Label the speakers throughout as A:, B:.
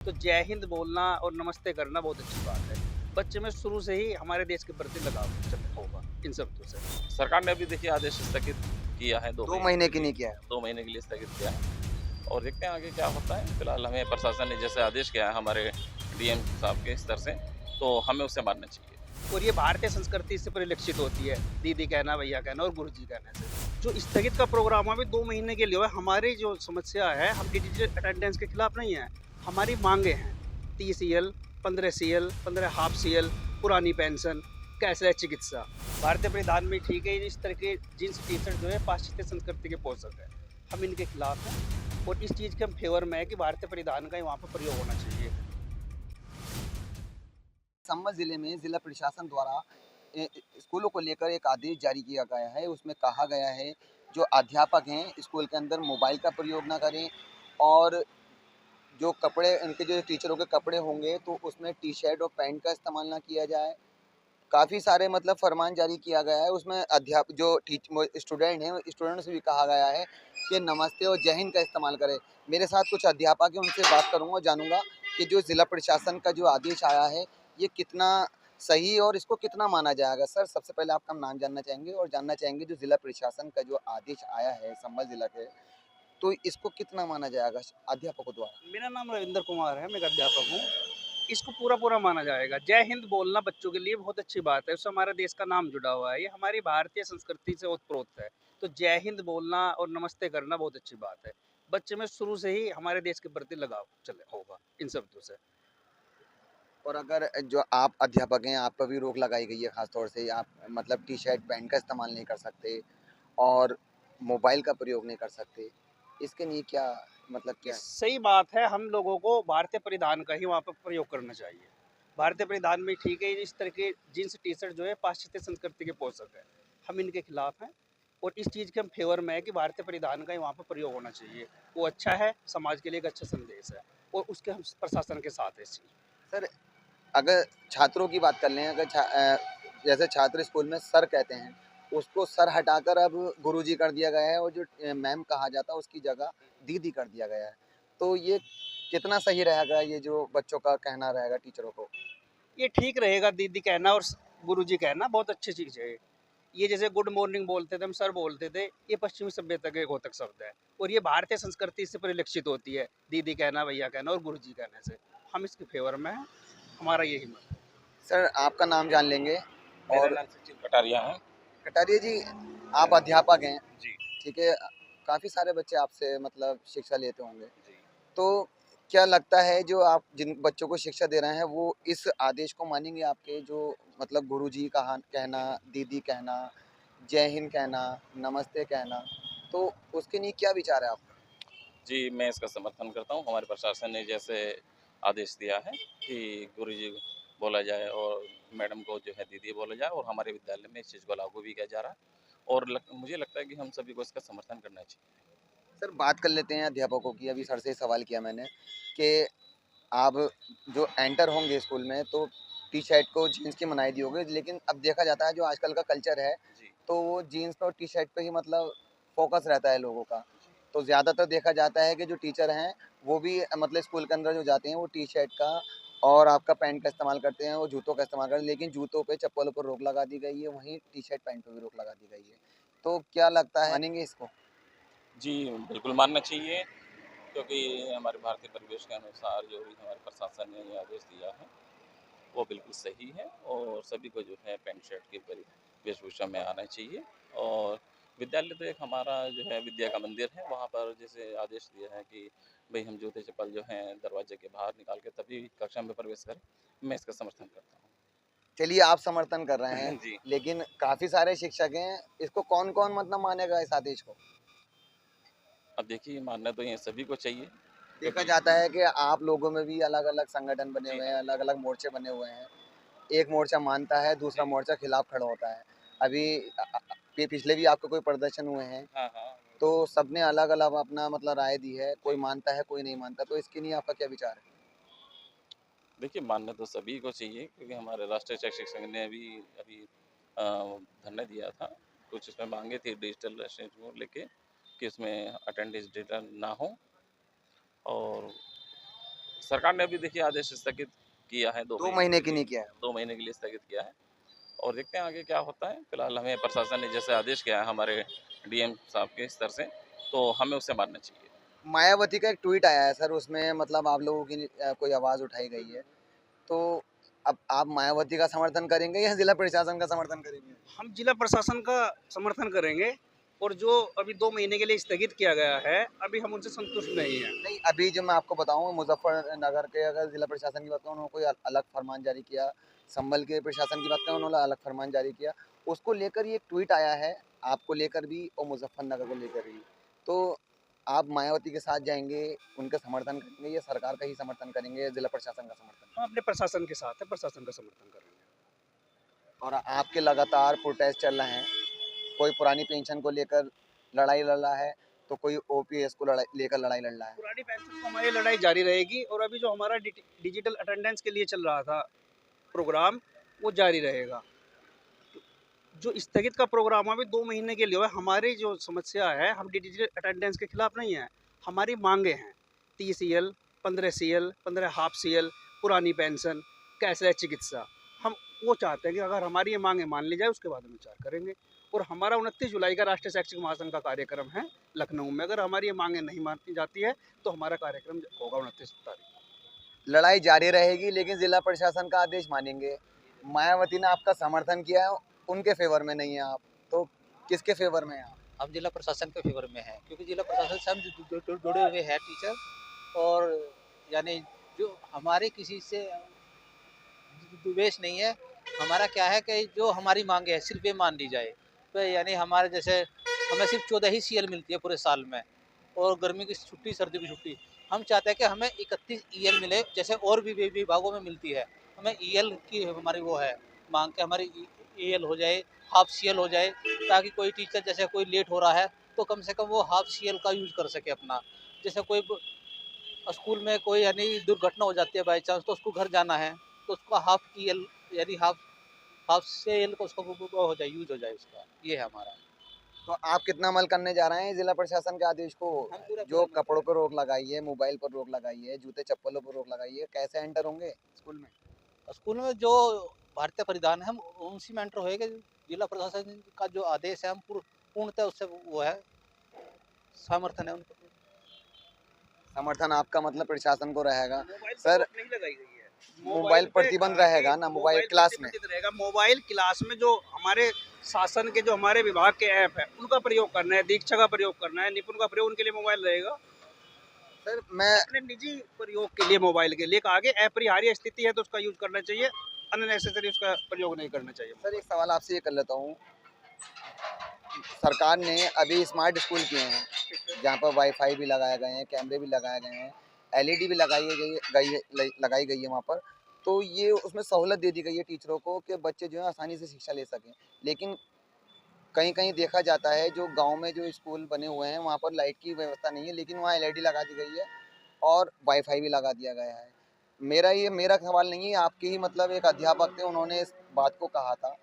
A: तो जय हिंद बोलना और नमस्ते करना बहुत अच्छी बात है। बच्चे में शुरू से ही हमारे देश के प्रति लगाव होगा इन शब्दों से।
B: सरकार ने अभी देखिए आदेश स्थगित किया है 2
C: 2
B: महीने
C: महीने
B: के
C: के
B: लिए।
C: लिए किया है।
B: 2 महीने के लिए स्थगित किया है और देखते हैं आगे क्या होता है। फिलहाल हमें प्रशासन ने जैसे आदेश किया है हमारे डीएम साहब के स्तर से, तो हमें उसे मानना चाहिए।
A: और ये भारतीय संस्कृति से परिलक्षित होती है, दीदी कहना, भैया कहना और गुरुजी कहने से। जो स्थगित का प्रोग्राम है, अभी 2 महीने के लिए हुआ है। हमारी जो समस्या है, हम डिजिटल अटेंडेंस के खिलाफ नहीं है। हमारी मांगे हैं 30 सीएल, 15 सीएल, 15 हाफ सीएल, पुरानी पेंशन, कैशलेस चिकित्सा। भारतीय परिधान में ठीक है, इस तरह के जीन्स टी-शर्ट जो है पाश्चात्य संस्कृति के पोषक है। हम इनके खिलाफ हैं और इस चीज़ के हम फेवर में है कि भारतीय परिधान का ही वहाँ पर प्रयोग होना चाहिए।
C: संभल जिले में जिला प्रशासन द्वारा स्कूलों को लेकर एक आदेश जारी किया गया है। उसमें कहा गया है जो अध्यापक हैं स्कूल के अंदर मोबाइल का प्रयोग ना करें और जो कपड़े उनके जो टीचरों के कपड़े होंगे तो उसमें टी शर्ट और पैंट का इस्तेमाल ना किया जाए। काफ़ी सारे मतलब फरमान जारी किया गया है। उसमें जो स्टूडेंट हैं स्टूडेंट से भी कहा गया है कि नमस्ते और जय हिंद का इस्तेमाल करें। मेरे साथ कुछ अध्यापक हैं, उनसे बात करूंगा, जानूंगा कि जो जिला प्रशासन का जो आदेश आया है ये कितना सही और इसको कितना माना जाएगा। सर, सबसे पहले आपका नाम जानना चाहेंगे और जानना चाहेंगे जो जिला प्रशासन का जो आदेश आया है संभल जिला के, तो इसको कितना माना जाएगा अध्यापकों द्वारा।
A: मेरा नाम रविंद्र कुमार है, मैं एक अध्यापक हूँ। इसको पूरा-पूरा माना जाएगा। जय हिंद बोलना बच्चों के लिए बहुत अच्छी बात है, उससे हमारे देश का नाम जुड़ा हुआ है। ये हमारी भारतीय संस्कृति से ओतप्रोत है। तो जय हिंद बोलना और नमस्ते करना बहुत अच्छी बात है। बच्चे में शुरू से ही हमारे देश के प्रति लगाव चले होगा इन शब्दों से।
C: और अगर जो आप अध्यापक हैं, आप पर भी रोक लगाई गई है, खास तौर से आप मतलब टी शर्ट पैंट का इस्तेमाल नहीं कर सकते और मोबाइल का प्रयोग नहीं कर सकते, इसके लिए क्या मतलब
A: ये
C: क्या है?
A: सही बात है, हम लोगों को भारतीय परिधान का ही वहाँ पर प्रयोग करना चाहिए। भारतीय परिधान में ठीक है, इस तरह के जीन्स टी-शर्ट जो है पाश्चात्य संस्कृति के पोषक है। हम इनके खिलाफ हैं और इस चीज़ के हम फेवर में है कि भारतीय परिधान का ही वहाँ पर प्रयोग होना चाहिए। वो अच्छा है, समाज के लिए एक अच्छा संदेश है और उसके हम प्रशासन के साथ हैं इस चीज़।
C: सर, अगर छात्रों की बात कर लें, जैसे छात्र स्कूल में सर कहते हैं, उसको सर हटाकर अब गुरुजी कर दिया गया है और जो मैम कहा जाता है उसकी जगह दीदी कर दिया गया है। तो ये कितना सही रहेगा, ये जो बच्चों का कहना रहेगा टीचरों को?
A: ये ठीक रहेगा, दीदी कहना और गुरुजी कहना बहुत अच्छी चीज़ है। ये जैसे गुड मॉर्निंग बोलते थे, हम सर बोलते थे, ये पश्चिमी सभ्यता का एक घोतक शब्द है और ये भारतीय संस्कृति से परिलक्षित होती है, दीदी कहना, भैया कहना और गुरुजी कहने से। हम इसके फेवर में हैं, हमारा यही मत है।
C: सर, आपका नाम जान लेंगे?
B: मेरा
C: और
B: नाम सचिन कटारिया है।
C: कटारिया जी, आप अध्यापक हैं,
B: जी,
C: ठीक है? काफ़ी सारे बच्चे आपसे मतलब शिक्षा लेते होंगे।
B: जी।
C: तो क्या लगता है जो आप जिन बच्चों को शिक्षा दे रहे हैं वो इस आदेश को मानेंगे आपके, जो मतलब गुरुजी कहा कहना, दीदी कहना, जय हिंद कहना, नमस्ते कहना, तो उसके लिए क्या विचार है आपका?
B: जी, मैं इसका समर्थन करता हूँ। हमारे प्रशासन ने जैसे आदेश दिया है कि गुरुजी बोला जाए और मैडम को जो है दीदी बोला जाए और हमारे विद्यालय में इस चीज़ को लागू भी किया जा रहा है और मुझे लगता है कि हम सभी को इसका समर्थन करना चाहिए।
C: सर, बात कर लेते हैं अध्यापकों की। अभी सर से सवाल किया मैंने कि आप जो एंटर होंगे स्कूल में तो टी-शर्ट को जीन्स की मनाही दी होगी, लेकिन अब देखा जाता है जो आजकल का कल्चर है,
B: जी,
C: तो वो जीन्स और टी-शर्ट पे ही मतलब फ़ोकस रहता है लोगों का। तो ज़्यादातर देखा जाता है कि जो टीचर हैं, वो भी मतलब स्कूल के अंदर जो जाते हैं, वो टी-शर्ट का और आपका पैंट का इस्तेमाल करते हैं और जूतों का इस्तेमाल करते हैं, लेकिन जूतों पे, चप्पलों पर रोक लगा दी गई है, वहीं टी-शर्ट, पैंट पे भी रोक लगा दी गई है। तो क्या लगता है, मानेंगे इसको?
B: जी, बिल्कुल मानना चाहिए क्योंकि हमारे भारतीय परिवेश के अनुसार जो भी हमारे प्रशासन ने ये आदेश दिया है वो बिल्कुल सही है और सभी को जो है पैंट शर्ट की वेशभूषा में आना चाहिए और विद्यालय तो एक हमारा जो है विद्या का मंदिर है, वहाँ पर जैसे आदेश दिया है कि भाई हम जूते चप्पल जो हैं दरवाजे के बाहर निकाल के तभी कक्षा में प्रवेश करें। मैं इसका समर्थन करता
C: चलिए, आप समर्थन कर रहे हैं,
B: हूँ। जी।
C: लेकिन काफ़ी सारे शिक्षक हैं, इसको कौन-कौन मतलब मानेगा इस आदेश को?
B: अब देखिए मानना तो ये सभी को चाहिए
C: देखा
B: क्योंकि
C: जाता है कि आप लोगों में भी अलग-अलग संगठन बने
B: जी
C: हुए
B: हाँ,
C: हैं, अलग-अलग मोर्चे बने हुए हैं। एक मोर्चा मानता है, दूसरा
B: जी।
C: मोर्चा खिलाफ खड़ा होता है। अभी पिछले भी आपके कोई प्रदर्शन हुए हैं,
B: हाँ, हाँ।
C: तो सबने अलग-अलग अपना मतलब राय दी है, कोई
B: जी।
C: मानता है, कोई नहीं मानता, तो इसके लिए आपका क्या विचार है?
B: देखिए मानना तो सभी को चाहिए क्योंकि हमारे राष्ट्रीय शैक्षिक संघ ने भी अभी धरना दिया था। कुछ उसमें माँगे थी डिजिटल अटेंडेंस को लेके कि उसमें अटेंडेंस डिजिटल ना हो और सरकार ने अभी देखिए आदेश स्थगित किया है 2
C: 2
B: महीने
C: महीने
B: के
C: के
B: लिए,
C: लिए किया है।
B: 2 महीने के लिए स्थगित किया है और देखते हैं आगे क्या होता है। फिलहाल हमें प्रशासन ने जैसे आदेश किया है हमारे डीएम साहब के स्तर से, तो हमें उसे मानना चाहिए।
C: मायावती का एक ट्वीट आया है सर, उसमें मतलब आप लोगों की कोई आवाज़ उठाई गई है। तो अब आप मायावती का समर्थन करेंगे या जिला प्रशासन का समर्थन करेंगे?
A: हम जिला प्रशासन का समर्थन करेंगे और जो अभी 2 महीने के लिए स्थगित किया गया है, अभी हम उनसे संतुष्ट नहीं हैं।
C: नहीं, अभी जो मैं आपको बताऊँ मुज़फ्फरनगर के अगर जिला प्रशासन की बात करूँ, उन्होंने कोई अलग फरमान जारी किया। संभल के प्रशासन की बात करें, उन्होंने अलग फरमान जारी किया। उसको लेकर ये ट्वीट आया है, आपको लेकर भी और मुज़फ्फरनगर को लेकर भी। तो आप मायावती के साथ जाएँगे, उनका समर्थन करेंगे या सरकार का ही समर्थन करेंगे या जिला प्रशासन का समर्थन?
A: हम अपने प्रशासन के साथ हैं, प्रशासन का समर्थन करेंगे।
C: और आपके लगातार प्रोटेस्ट चल रहे हैं, कोई पुरानी पेंशन को लेकर लड़ाई लड़ रहा है, तो कोई ओपीएस को लेकर लड़ाई लड़ रहा है।
A: पुरानी पेंशन को हमारी लड़ाई जारी रहेगी और अभी जो हमारा डिजिटल अटेंडेंस के लिए चल रहा था प्रोग्राम, वो जारी रहेगा। जो स्थगित का प्रोग्राम अभी 2 महीने के लिए हुआ है, हमारी जो समस्या है, हम डिजिटल अटेंडेंस के खिलाफ नहीं है। हमारी मांगे हैं 30 सीएल, 15 सीएल, 15 हाफ सीएल, पुरानी पेंशन, कैशलेस चिकित्सा। हम वो चाहते हैं कि अगर हमारी ये मांगे मान ली जाए, उसके बाद हम विचार करेंगे। और हमारा 29 जुलाई का राष्ट्रीय शैक्षिक महासंघ का कार्यक्रम है लखनऊ में। अगर हमारी ये मांगे नहीं मानी जाती है, तो हमारा कार्यक्रम होगा 29 तारीख।
C: लड़ाई जारी रहेगी, लेकिन जिला प्रशासन का आदेश मानेंगे। मायावती ने आपका समर्थन किया है, उनके फेवर में नहीं है आप, तो किसके फेवर में हैं आप?
D: हम जिला प्रशासन के फेवर में हैं, क्योंकि जिला प्रशासन से हम जुड़े हुए हैं टीचर, और यानी जो हमारे किसी से द्वेष नहीं है। हमारा क्या है कि जो हमारी मांगे है सिर्फ ये मान ली जाए। तो यानी हमारे जैसे हमें सिर्फ 14 ही सीएल मिलती है पूरे साल में, और गर्मी की छुट्टी, सर्दी की छुट्टी। हम चाहते हैं कि हमें 31 ईएल मिले, जैसे और भी विभागों में मिलती है। हमें ईएल की हमारी वो है मांग के, हमारी ईएल हो जाए, हाफ सीएल हो जाए, ताकि कोई टीचर जैसे कोई लेट हो रहा है तो कम से कम वो हाफ सीएल का यूज़ कर सके अपना। जैसे कोई स्कूल में कोई यानी दुर्घटना हो जाती है बाई चांस, तो उसको घर जाना है, तो उसका हाफ ईएल यानी हाफ हाफ सीएल को उसको वो हो जाए, यूज हो जाए उसका। ये है हमारा।
C: तो आप कितना अमल करने जा रहे हैं जिला प्रशासन के आदेश को?
D: हम पूरा
C: जो कपड़ों पर रोक लगाई है, मोबाइल पर रोक लगाई है, जूते चप्पलों पर रोक लगाई है, कैसे एंटर होंगे स्कूल में?
D: स्कूल में जो भारतीय परिधान है हम उसी में एंटर होएगा। जिला प्रशासन का जो आदेश है हम पूर्णतः उससे वो है, समर्थन है उनका।
C: समर्थन आपका मतलब प्रशासन को रहेगा।
A: मोबाइल पर
C: सर,
A: रोक नहीं लगाई गई है।
C: मोबाइल
A: पे
C: प्रतिबंध रहेगा ना, मोबाइल क्लास में?
A: प्रतिबंधित रहेगा। मोबाइल क्लास में जो हमारे शासन के, जो हमारे विभाग के ऐप है, उनका प्रयोग करना है, दीक्षा का प्रयोग करना है, निपुण का प्रयोग, उनके लिए मोबाइल रहेगा।
C: सर मैं
A: अपने निजी प्रयोग के लिए मोबाइल के लिए आगे अपरिहार्य स्थिति है तो उसका यूज करना चाहिए, अननेसेसरी उसका प्रयोग नहीं करना चाहिए।
C: सर एक सवाल आपसे ये कर लेता हूँ। सरकार ने अभी स्मार्ट स्कूल किए हैं, जहाँ पर वाईफाई भी लगाए गए हैं, कैमरे भी लगाए गए हैं, एलईडी भी लगाई गई है वहाँ पर। तो ये उसमें सहूलत दे दी गई है टीचरों को कि बच्चे जो है आसानी से शिक्षा ले सकें। लेकिन कहीं कहीं देखा जाता है, जो गांव में जो स्कूल बने हुए हैं वहाँ पर लाइट की व्यवस्था नहीं है, लेकिन वहाँ एलईडी लगा दी गई है और वाईफाई भी लगा दिया गया है। मेरा सवाल नहीं है, आपके ही मतलब एक अध्यापक थे, उन्होंने इस बात को कहा था।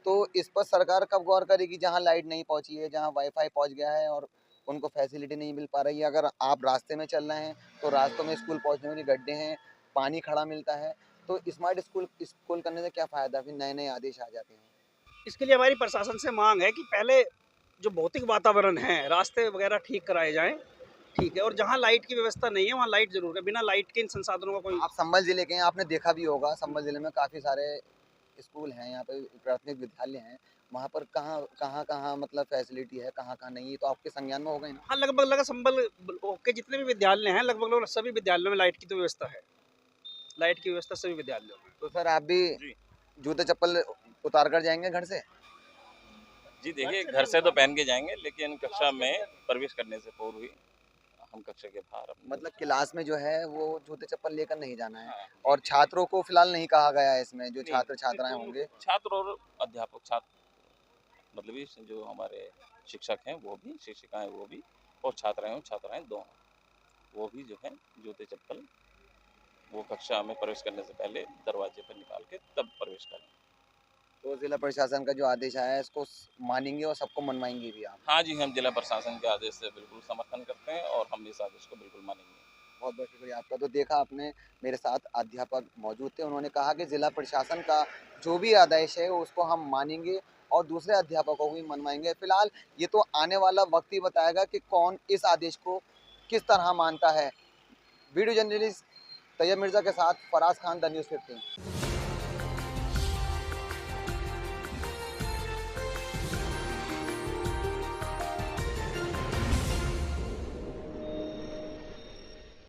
C: तो इस पर सरकार कब गौर करेगी, जहाँ लाइट नहीं पहुँची है, जहाँ वाईफाई पहुँच गया है और उनको फैसिलिटी नहीं मिल पा रही है? अगर आप रास्ते में चल रहे हैं तो रास्तों में स्कूल पहुँचने में गड्ढे हैं, पानी खड़ा मिलता है। तो स्मार्ट स्कूल करने से क्या फ़ायदा, फिर नए नए आदेश आ जाते हैं।
A: इसके लिए हमारी प्रशासन से मांग है कि पहले जो भौतिक वातावरण है, रास्ते वगैरह ठीक कराए जाएं, ठीक है। और जहाँ लाइट की व्यवस्था नहीं है वहाँ लाइट जरूर है, बिना लाइट के इन संसाधनों का कोई।
C: आप संभल जिले के हैं, आपने देखा भी होगा, संभल जिले में काफ़ी सारे स्कूल हैं, यहाँ पे प्राथमिक विद्यालय हैं। वहाँ पर कहाँ मतलब फैसिलिटी है, कहाँ नहीं है, तो आपके संज्ञान में हो गए ना?
A: हाँ, लगभग संभल के जितने भी विद्यालय हैं, लगभग सभी विद्यालयों में लाइट की तो व्यवस्था है। लाइट की व्यवस्था सभी विद्यालयों में।
C: तो सर आप भी जूते चप्पल उतार कर जाएंगे घर से?
B: जी देखिए, घर से तो पहन के जाएंगे, लेकिन कक्षा में प्रवेश करने से पूर्व ही हम कक्षा के बाहर
C: मतलब क्लास में जो है वो जूते चप्पल लेकर नहीं जाना है।
B: हाँ,
C: और छात्रों को फिलहाल नहीं कहा गया है इसमें, जो
B: नहीं,
C: छात्र छात्राएं होंगे।
B: छात्र और अध्यापक, छात्र मतलब ये जो हमारे शिक्षक हैं वो भी, शिक्षिकाएं वो भी, और छात्राएं दोनों, वो भी जो है जूते चप्पल वो कक्षा में प्रवेश करने से पहले दरवाजे पर निकाल के तब प्रवेश करें।
C: तो जिला प्रशासन का जो आदेश आया है इसको मानेंगे और सबको मनवाएंगे भी आप?
B: हाँ जी, हम जिला प्रशासन के आदेश से बिल्कुल समर्थन करते हैं और हम इस आदेश को बिल्कुल मानेंगे।
C: बहुत बहुत शुक्रिया आपका। तो देखा आपने, मेरे साथ अध्यापक मौजूद थे, उन्होंने कहा कि जिला प्रशासन का जो भी आदेश है उसको हम मानेंगे और दूसरे अध्यापकों को भी मनवाएंगे। फिलहाल ये तो आने वाला वक्त ही बताएगा कि कौन इस आदेश को किस तरह मानता है। वीडियो जर्नलिस्ट तैयब मिर्जा के साथ फराज खान, द न्यूज़ 15।